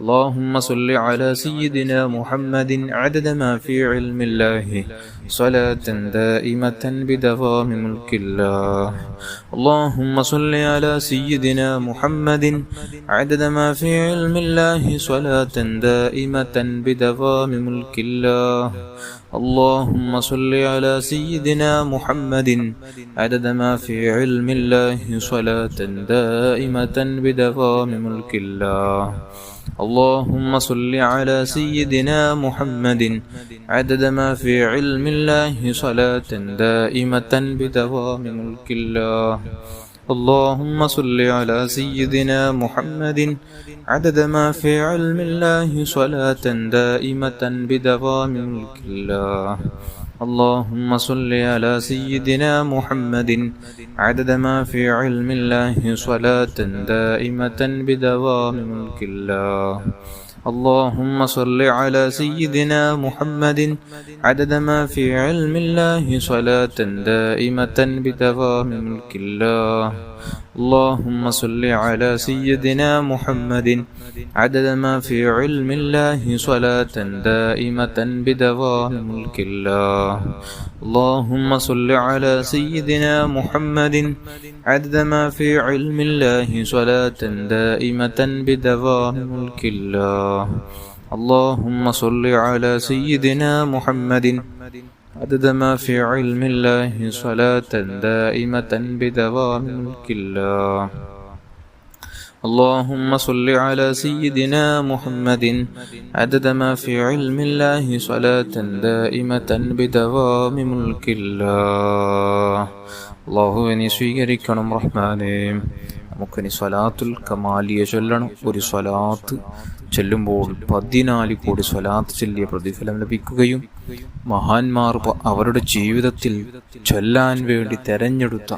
اللهم صل على سيدنا محمد عدد ما في علم الله صلاة دائمة بدوام ملك الله. اللهم صل على سيدنا محمد عدد ما في علم الله صلاة دائمة بدوام ملك الله. اللهم صل على سيدنا محمد عدد ما في علم الله صلاة دائمة بدوام ملك الله. اللهم صل على سيدنا محمد عدد ما في علم الله صلاة دائمة بدوام ملك الله. اللهم صل على سيدنا محمد عدد ما في علم الله صلاة دائمة بدوام ملك الله. اللهم صل على سيدنا محمد عدد ما في علم الله صلاة دائمة بدوام ملك الله. اللهم صل على سيدنا محمد عدد ما في علم الله صلاة دائمة بدوام ملك الله. اللهم صل على سيدنا محمد عدد ما في علم الله صلاة دائمة بدوام ملك الله. اللهم صل على سيدنا محمد عدد ما في علم الله صلاة دائمة بدوام ملك الله. اللهم صل على سيدنا محمد عدد ما في علم الله صلاة دائمة بدوام ملك الله. اللهم صل على سيدنا محمد عدد ما في علم الله صلاة دائمة بدوام ملك الله. അള്ളാഹുവിനെ സ്വീകരിക്കണം റഹ്മാനേ. നമുക്കിനി സ്വലാത്തുൽ കമാലിയെ ചൊല്ലണം. ഒരു സ്വലാത്ത് ചൊല്ലുമ്പോൾ 14 കോടി സ്വലാത്ത് ചൊല്ലിയ പ്രതിഫലം ലഭിക്കുകയും മഹാന്മാർ അവരുടെ ജീവിതത്തിൽ ചൊല്ലാൻ വേണ്ടി തെരഞ്ഞെടുത്ത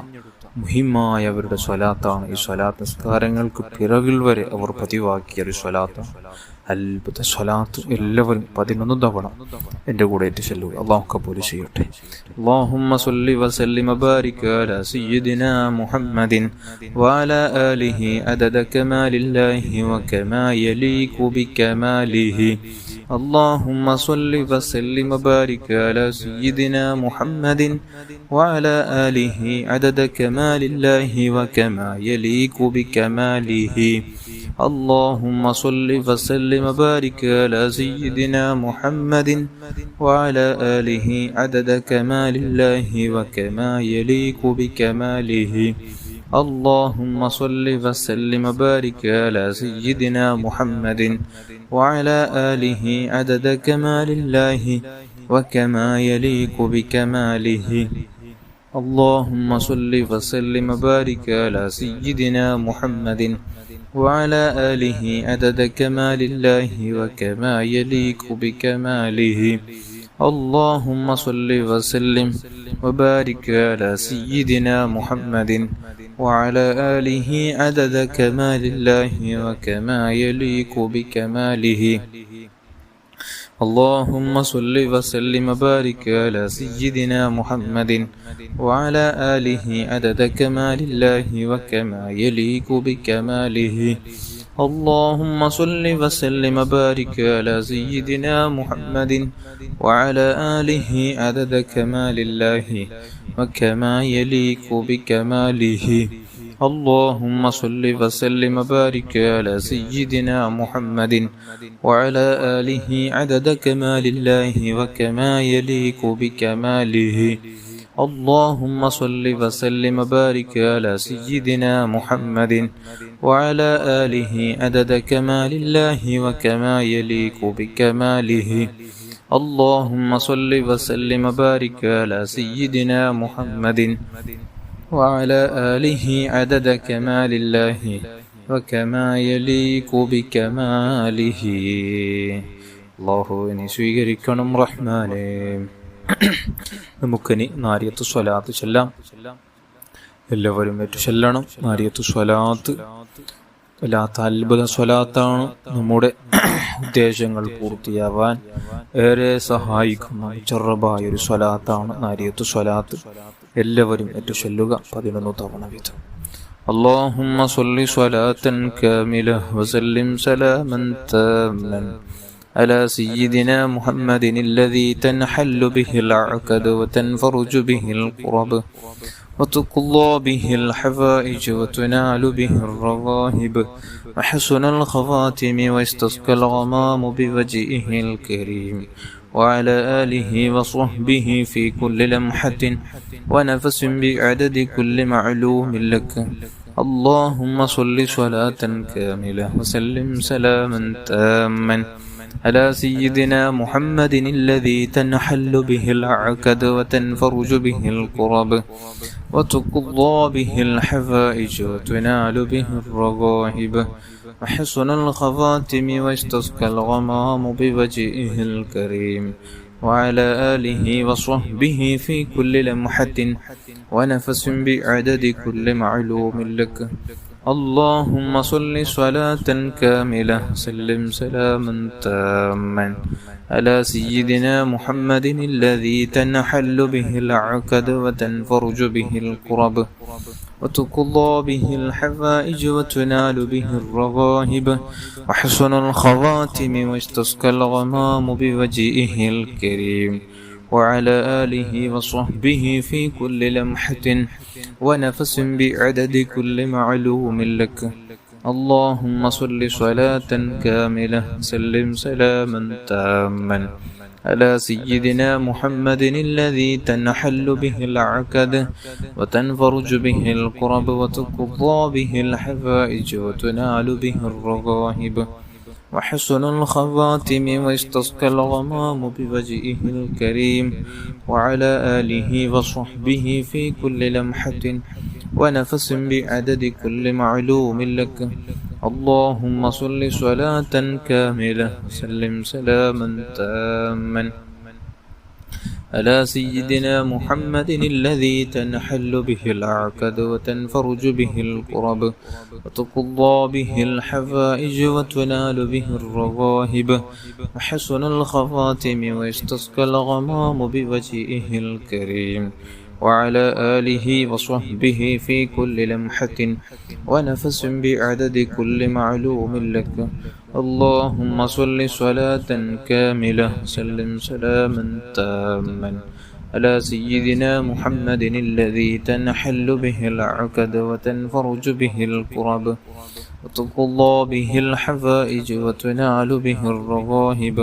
മുഹിമായ അവരുടെ സ്വലാത്താണ് ഈ സ്വലാത്ത്. നിസ്കാരങ്ങൾക്ക് പിറകിൽ വരെ അവർ പതിവാക്കിയ ഒരു സ്വലാത്താണ്. അത്ഭുത സ്വലാത്ത്. എല്ലാവരും 11 തവണ എൻ്റെ കൂടെ ഏറ്റ് ചൊല്ലുക. അള്ളാഹു കബൂൽ ചെയ്യട്ടെ. اللهم صل وسلم وبارك على سيدنا محمد وعلى آله عدد كمال الله وكما يليق بكماله. اللهم صل وسلم وبارك على سيدنا محمد وعلى آله عدد كمال الله وكما يليق بكماله. اللهم صل وسلم وبارك على سيدنا محمد وعلى آله عدد كمال الله وكما يليق بكماله. اللهم صل وسلم وبارك على سيدنا محمد وعلى آله عدد كمال الله وكما يليق بكماله. اللهم صل وسلم وبارك على سيدنا محمد وعلى آله عدد كمال الله وكما يليق بكماله. اللهم صل وسلم وبارك على سيدنا محمد وعلى آله عدد كمال الله وكما يليق بكماله. اللهم صل وسلم وبارك على سيدنا محمد وعلى آله عدد كمال الله وكما يليق بكماله. اللهم صل وسلم وبارك على سيدنا محمد وعلى آله عدد كمال الله وكما يليق بكماله. اللهم صل وسلم وبارك على سيدنا محمد وعلى آله عدد كمال الله وكما يليق بكماله. اللهم صل وسلم وبارك على سيدنا محمد وعلى آله عدد كمال الله وكما يليق بكماله. اللهم صل وسلم وبارك على سيدنا محمد وعلى آله عدد كمال الله وكما يليق بكماله. അള്ളാഹുവിനെ സ്വീകരിക്കണം റഹ്മാനേ. നമുക്കിനി നാരിയത്ത് സ്വലാത്ത് ചൊല്ലാം. എല്ലാവരും ഏറ്റു ചൊല്ലണം. നാരിയത്ത് സ്വലാത്ത് വല്ലാത്ത അത്ഭുത സ്വലാത്താണ്. നമ്മുടെ ഉദ്ദേശങ്ങൾ പൂർത്തിയാവാൻ ഏറെ സഹായിക്കുന്ന ചെറുബായ ഒരു സ്വലാത്താണ് നാരിയത്ത് സ്വലാത്ത്. എല്ലാവരും ഏറ്റു ചൊല്ലുക 11 തവണ വീതം. اللهم صل صلاة كاملة وسلم سلاما تاما على سيدنا محمد الذي تنحل به العقد وتنفرج به الكرب وتقضى به الحوائج وتنال به الرغائب وحسن الخواتم واستسقى الغمام بوجهه الكريم وعلى آله وصحبه في كل لمحة ونفس بعدد كل معلوم لك. اللهم صل صلاة كاملة وسلم سلاما تاما على سيدنا محمد الذي تنحل به العقد وتنفرج به الكرب وتقضى به الحوائج وتنال به الرغائب وحسن الخواتم واستسقى الغمام بوجهه الكريم وعلى آله وصحبه في كل لمحة ونفس بعدد كل معلوم لك. اللهم صل صلاة كاملة سلم سلاما تاما على سيدنا محمد الذي تنحل به العقد وتنفرج به الكرب وتقضى به الحوائج وتنال به الرغائب وحسن الخواتم واستسقى الغمام بوجهه الكريم وعلى آله وصحبه في كل لمحة ونفس بعدد كل معلوم لك. اللهم صل صلاة كاملة سلم سلاما تاما على سيدنا محمد الذي تنحل به العقد وتنفرج به الكرب وتقضى به الحوائج وتنال به الرغائب وحسن الخواتم واستسقى الغمام بوجهه الكريم وعلى آله وصحبه في كل لمحة ونفس بعدد كل معلوم لك. اللهم صل صلاة كاملة سلم سلاما تاما على سيدنا محمد الذي تنحل به العقد وتنفرج به الكرب وتقضى به الحوائج وتنال به الرغائب وحسن الخواتم واستسقى الغمام بوجهه الكريم وعلى آله وصحبه في كل لمحة ونفس بعدد كل معلوم لك. اللهم صل صلاة كاملة سلم سلاما تاما على سيدنا محمد الذي تنحل به العقد وتنفرج به الكرب وتقضى به الحوائج وتنال به الرغائب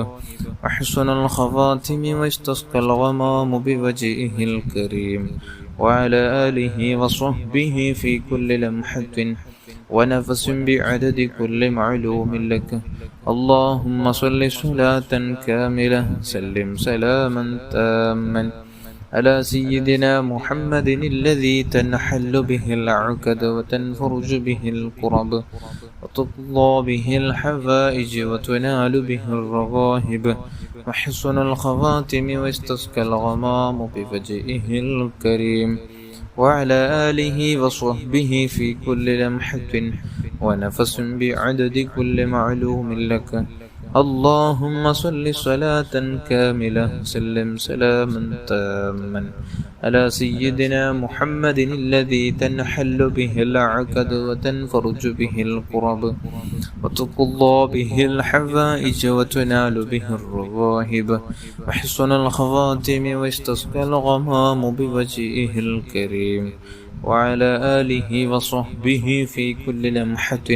وحسن الخواتم واستسقى الغمام بوجهه الكريم وعلى آله وصحبه في كل لمحة ونفس بعدد كل معلوم لك. اللهم صل صلاة كاملة سلم سلاما تاما على سيدنا محمد الذي تنحل به العقد وتنفرج به الكرب وتقضى به الحوائج وتنال به الرغائب وحسن الخواتم واستسقى الغمام بوجهه الكريم وعلى آله وصحبه في كل لمحة ونفس بعدد كل معلوم لك. اللهم صل صلاة كاملة سلم سلاما تاما على سيدنا محمد الذي تنحل به العقد وتنفرج به الكرب وتقضى به الحوائج وتنال به الرغائب وحسن الخواتم واستسقى الغمام بوجهه الكريم وعلى آله وصحبه في كل لمحة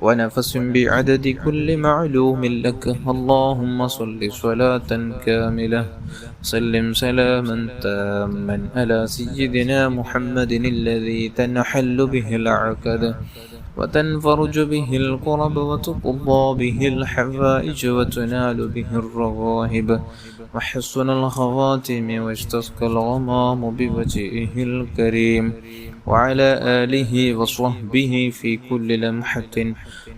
ونفس بعدد كل معلوم لك. اللهم صل صلاة كاملة سلم سلاما تاما على سيدنا محمد الذي تنحل به العقد وتنفرج به الكرب وتقضى به الحوائج وتنال به الرغائب وحسن الخواتم واستسقى الغمام بوجهه الكريم وعلى آله وصحبه في كل لمحة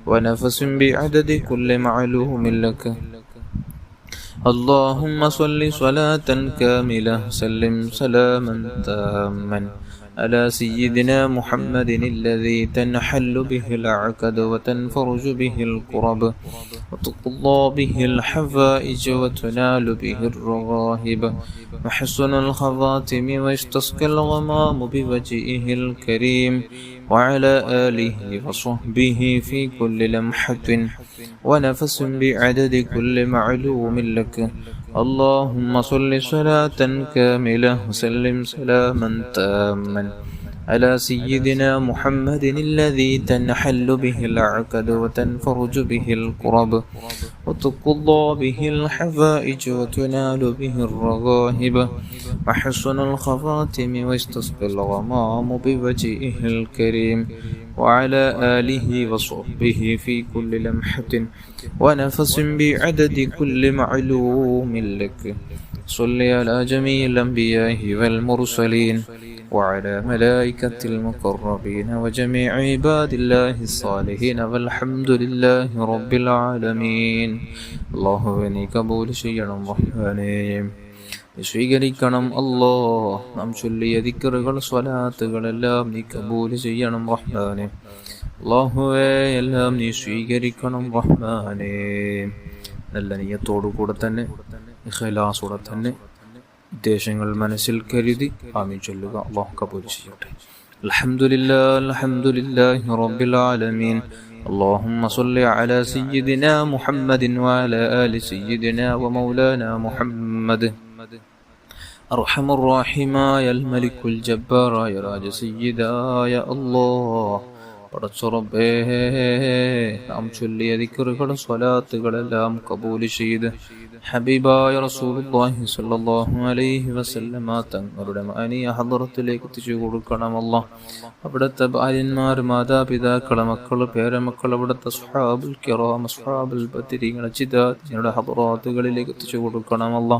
ونفس بعدد كل معلوم لك. اللهم صل صلاة كاملة سلم سلاما تاما على سيدنا محمد الذي تنحل به العقد وتنفرج به الكرب وتقضى به الحوائج وتنال به الرغائب وحسن الخواتم واستسقى الغمام بوجهه الكريم وعلى آله وصحبه في كل لمحة ونفس بعدد كل معلوم لك. اللهم صل صلاة كاملة وسلم سلاما تاما على سيدنا محمد الذي تنحل به العقد وتنفرج به الكرب وتقضى به الحوائج وتنال به الرغائب وحسن الخواتم ويستسقى الغمام بوجهه الكريم وعلى آله وصحبه في كل لمحة ونفس بعدد كل معلوم لك. صل على جميع الأنبياء والمرسلين وعلى ملائكة المقربين وجميع عباد الله الصالحين والحمد لله رب العالمين. اللهم നീ കബൂൽ ചെയ്യണം റഹ്മാനേ, സ്വീകരിക്കണം അല്ലാ. നാം ചൊല്ലിയ ദിക്റുകൾ സ്വലാത്തുകളെല്ലാം നീ കബൂൽ ചെയ്യണം റഹ്മാനേ. അല്ലാഹുവേ, എല്ലാം നീ സ്വീകരിക്കണം റഹ്മാനേ. നല്ല നിയ്യത്തോടു കൂടെ തന്നെ, ഇഖ്ലാസോടെ തന്നെ ഉദ്ദേശങ്ങൾ മനസ്സിൽ കരുതി ആമീൻ ചൊല്ലുക. അല്ലാഹു കബൂൽ ചെയ്യട്ടെ. അൽഹംദുലില്ലാഹി റബ്ബിൽ ആലമീൻ. اللهم صل على سيدنا محمد وعلى آل سيدنا ومولانا محمد. أرحم الراحمين الملك الجبار يا راج سيدا يا الله. പടച്ചുറബേ, നാം ചൊല്ലിയ ദിക്റുകളും സ്വലാത്തുകളെല്ലാം കബൂൽ ചെയ്ത് ഹബീബായ റസൂലുള്ളാഹി സ്വല്ലല്ലാഹു അലൈഹി വസല്ലമ തങ്ങളുടെ മാനിയ ഹദ്റത്തിലേക്ക് എത്തിച്ചു കൊടുക്കണമല്ലാ. അവിടുത്തെ ഭാര്യന്മാർ, മാതാപിതാക്കൾ, മക്കൾ, പേരമക്കൾ, അവിടുത്തെ സ്വഹാബുൽ കിറാം, അസ്ഹാബുൽ ബദരീങ്ങൾ, ജിദാദികളുടെ ഹദ്റാത്തുകളിലേക്ക് എത്തിച്ചു കൊടുക്കണമല്ലാ.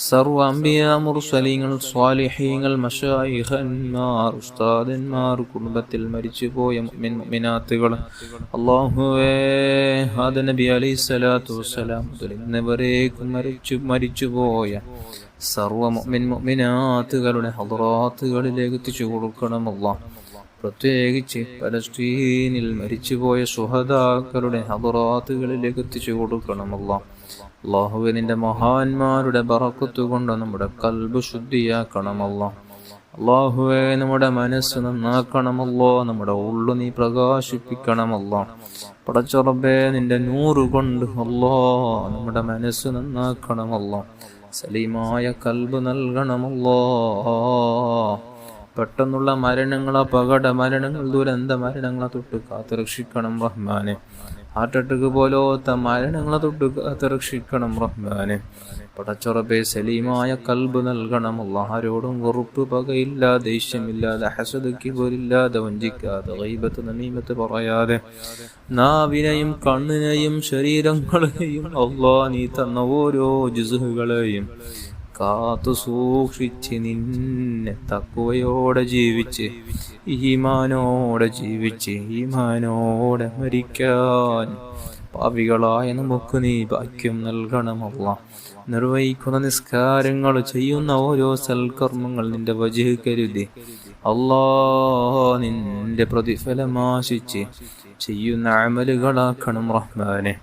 സർവ്വ അംബിയാ, മുർസലീങ്ങൾ, സ്വാലിഹീങ്ങൾ, മശായിഖന്മാർ, ഉസ്താദന്മാർ, കുടുംബത്തിൽ മരിച്ചുപോയ മുഅ്മിനാത്തുകൾ, അല്ലാഹുവേ, ആദം നബി അലൈഹിസ്സലാത്തു വസ്സലാം മുതൽ ഇന്നുവരേക്കും മരിച്ചുപോയ സർവ്വ മുഅ്മിനാത്തുകളുടെ ഹദ്റാത്തുകളിലേക്ക് എത്തിച്ചു കൊടുക്കണമല്ലാ. പ്രത്യേകിച്ച് പലസ്തീനിൽ മരിച്ചുപോയ ശുഹദാക്കളുടെ ഹദ്റാത്തുകളിലേക്ക് എത്തിച്ചു കൊടുക്കണമല്ലാ. അല്ലാഹുവേ, നിന്റെ മഹാന്മാരുടെ ബറക്കത്ത് കൊണ്ട് നമ്മുടെ ഖൽബ് ശുദ്ധിയാക്കണമല്ലാ. അല്ലാഹുവേ, നമ്മുടെ മനസ്സ് നന്നാക്കണമല്ലോ, നമ്മുടെ ഉള്ളു നീ പ്രകാശിപ്പിക്കണമല്ലോ. പടച്ച റബ്ബേ, നിന്റെ നൂറ് കൊണ്ട് അല്ലാ നമ്മുടെ മനസ്സ് നന്നാക്കണമല്ലോ. സലീമായ ഖൽബ് നൽകണമല്ലോ. പെട്ടെന്നുള്ള മരണങ്ങൾ, അപകട മരണങ്ങൾ, ദുരന്ത മരണങ്ങളെ തൊട്ട് കാത്തു രക്ഷിക്കണം റഹ്മാനെ. ഹാർട്ട് അറ്റാക്ക് പോലത്തെ മരണങ്ങളെ തൊട്ട് കാത്തു രക്ഷിക്കണം റഹ്മാനെ. പടച്ച റബ്ബേ, സലീമായ ഖൽബ് നൽകണമല്ലോ. ആരോടും വെറുപ്പ്, പകയില്ലാതെ, ദേഷ്യമില്ലാതെ, ഹസദ്, കിബറില്ലാതെ, വഞ്ചിക്കാതെ, ഗീബത്ത്, നമീമത്ത് പറയാതെ, നാവിനെയും കണ്ണിനെയും ശരീരങ്ങളെയും അല്ലാ നീ തന്ന ഓരോ ജുസുകളെയും കാത്തു സൂക്ഷിച്ച് നിന്നെ തഖ്വയോടെ ജീവിച്ച് ഈമാനോടെ ജീവിച്ച് ഈമാനോടെ മരിക്കാൻ പാപികളായ നമുക്ക് നീ ഭാഗ്യം നൽകണമല്ലാ. നിർവഹിക്കുന്ന നിസ്കാരങ്ങൾ, ചെയ്യുന്ന ഓരോ സൽക്കർമ്മങ്ങൾ നിന്റെ വജ്ഹ് കരുതി അല്ലാ നിന്റെ പ്രതിഫലമാശിച്ച് ചെയ്യുന്ന അമലുകളാക്കണം റഹ്മാനെ.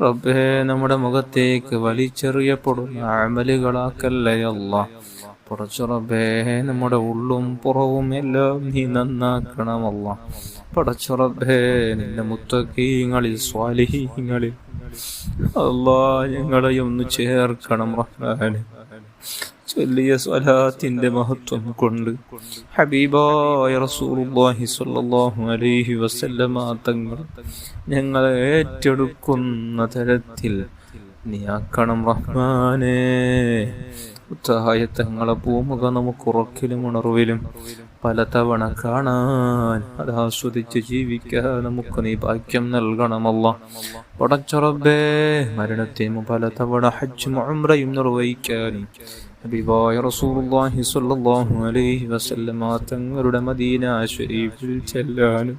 റബ്ബേ, നമ്മുടെ മുഖത്തേക്ക് വലിച്ചെറിയപ്പെടുന്ന അമലുകളാക്കല്ലേ അല്ലാ. പടച്ച റബ്ബേ, നമ്മുടെ ഉള്ളും പുറവും എല്ലാം നീ നന്നാക്കണമല്ല. പടച്ച റബ്ബേ, നിന്റെ മുത്തഖീങ്ങളിൽ, സ്വാലിഹീങ്ങളിൽ അല്ലാ ഞങ്ങളെയും ഒന്ന് ചേർക്കണം റഹ്മാനെ. ചൊല്ലിയ സ്വലാത്തിന്റെ മഹത്വം കൊണ്ട് ഹബീബായ റസൂലുള്ളാഹി സ്വല്ലല്ലാഹു അലൈഹി വസല്ലമ തങ്ങൾ ഞങ്ങളെ ഏറ്റെടുക്കുന്ന തരത്തിൽ നീ ആക്കണം റഹ്മാനേ. ഉത്തായ തങ്ങളെ പൂമുഖ നമുക്ക് ഉറക്കിലും ഉണർവിലും പലതവണ കാണാൻ, അത് ആസ്വദിച്ച് ജീവിക്കാൻ നമുക്ക് നീ ഭാഗ്യം നൽകണമല്ല. പടച്ച റബ്ബേ, മരണത്തിന് പലതവണ ഹജ്ജും ഉംറയും നിർവഹിക്കാനും ഹബീബായ റസൂലുള്ളാഹി സ്വല്ലല്ലാഹു അലൈഹി വസല്ലമ തങ്ങളുടെ മദീന ശരീഫിൽ ചെല്ലാനും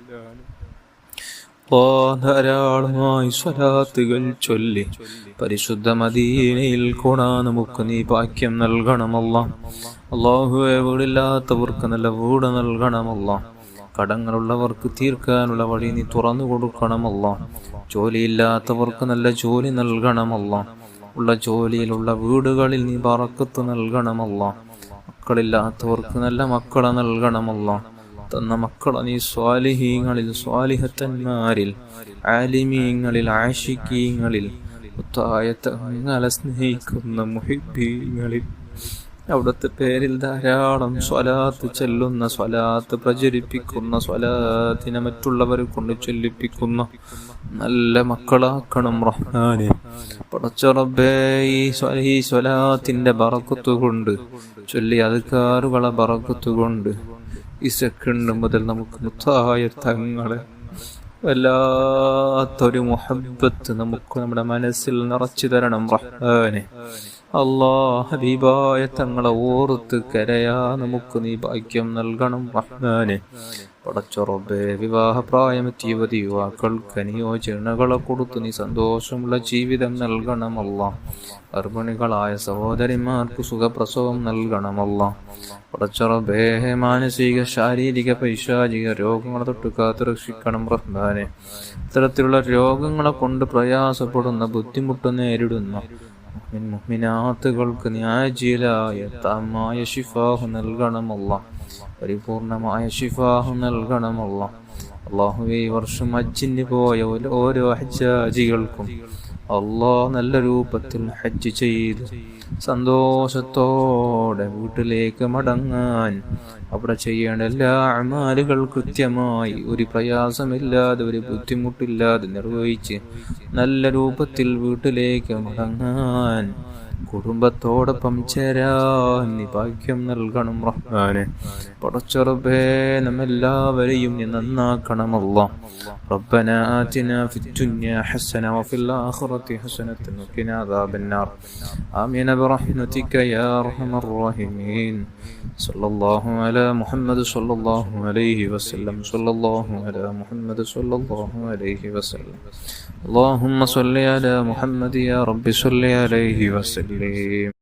ധാരാളമായി സ്വലാത്തുകൾ ചൊല്ലി പരിശുദ്ധ മദീനയിൽ കൂടാൻ നമുക്ക് നീ ഭാഗ്യം നൽകണമല്ല. അല്ലാഹുവേ, വീടില്ലാത്തവർക്ക് നല്ല വീട് നൽകണമല്ല. കടങ്ങളുള്ളവർക്ക് തീർക്കാനുള്ള വഴി നീ തുറന്നു കൊടുക്കണമല്ല. ജോലിയില്ലാത്തവർക്ക് നല്ല ജോലി നൽകണമല്ല. ഉള്ള ജോലിയിലുള്ള വീടുകളിൽ നീ ബറക്കത്ത് നൽകണമല്ല. മക്കളില്ലാത്തവർക്ക് നല്ല മക്കളെ നൽകണമല്ല. തന്ന മക്കളെ നീ സ്വാലിഹീങ്ങളിൽ സ്വാലിഹത്തന്മാരിൽ ആലിമീങ്ങളിൽ ആഷിക്കീങ്ങളിൽ മുത്തായ തങ്ങളെ സ്നേഹിക്കുന്ന മുഹിബ്ബീങ്ങളിൽ അവിടുത്തെ പേരിൽ ധാരാളം സ്വലാത്ത് ചെല്ലുന്ന, സ്വലാത്ത് പ്രചരിപ്പിക്കുന്ന, സ്വലാത്തിനെ മറ്റുള്ളവർ കൊണ്ട് ചൊല്ലിപ്പിക്കുന്ന നല്ല മക്കളാക്കണം റഹ്മാനെ. പടച്ച റബ്ബേ, ഈ സ്വലാത്തിന്റെ ബറക്കത്ത് കൊണ്ട്, ചൊല്ലി അദ്കാറുകളെ ബറക്കത്ത് കൊണ്ട് ഈ സെക്കൻഡ് മുതൽ നമുക്ക് മുത്തായ തങ്ങളെ വല്ലാത്തൊരു മുഹബ്ബത്ത് നമുക്ക് നമ്മുടെ മനസ്സിൽ നിറച്ചു തരണം റഹ്മാനെ. ഹബീബായ തങ്ങളെ ഓർത്ത് കരയാ നമുക്ക് നീ ഭാഗ്യം നൽകണം റഹ്മാനെ. പടച്ച റബ്ബേ, വിവാഹപ്രായമെത്തിയ യുവതി യുവാക്കൾക്ക് അനുയോജനകളെ കൊടുത്ത് നീ സന്തോഷമുള്ള ജീവിതം നൽകണം അല്ലാഹ്. ഗർഭിണികളായ സഹോദരിമാർക്ക് സുഖപ്രസവം നൽകണം അല്ലാഹ്. പടച്ച റബ്ബേ, മാനസിക ശാരീരിക പൈശാചിക രോഗങ്ങളെ തൊട്ട് കാത്തു രക്ഷിക്കണം റഹ്മാനെ. ഇത്തരത്തിലുള്ള രോഗങ്ങളെ കൊണ്ട് പ്രയാസപ്പെടുന്ന, ബുദ്ധിമുട്ട് നേരിടുന്ന മുഅ്മിനാത്തുകൾക്ക് ന്യായീലായ താമായ ശിഫാഹ് നൽകണമല്ല, പരിപൂർണമായ ശിഫാഹ് നൽകണമല്ല. അല്ലാഹുവേ, ഈ വർഷം ഹജ്ജിന് പോയ ഓരോ ഹജ്ജാജികൾക്കും നല്ല രൂപത്തിൽ ഹജ്ജ് ചെയ്ത് സന്തോഷത്തോടെ വീട്ടിലേക്ക് മടങ്ങാൻ, അവിടെ ചെയ്യേണ്ട എല്ലാ അമാലുകൾ കൃത്യമായി ഒരു പ്രയാസമില്ലാതെ ഒരു ബുദ്ധിമുട്ടില്ലാതെ നിർവഹിച്ച് നല്ല രൂപത്തിൽ വീട്ടിലേക്ക് മടങ്ങാൻ, കുടുംബത്തോടൊപ്പം ചേരാൻ നീ ഭാഗ്യം നൽകണം റഹ്മാനെ. പടച്ച റബ്ബേ, നമ്മെല്ലാവരെയും നീ നന്നാക്കണമല്ലാ. ربنا آتنا في الدنيا حسنة وفي الآخرة حسنة وقنا عذاب النار. آمين برحمتك يا أرحم الراحمين. صلى الله على محمد صلى الله عليه وسلم. صلى الله على محمد صلى الله عليه وسلم. اللهم صل على محمد يا رب صل عليه وسلم.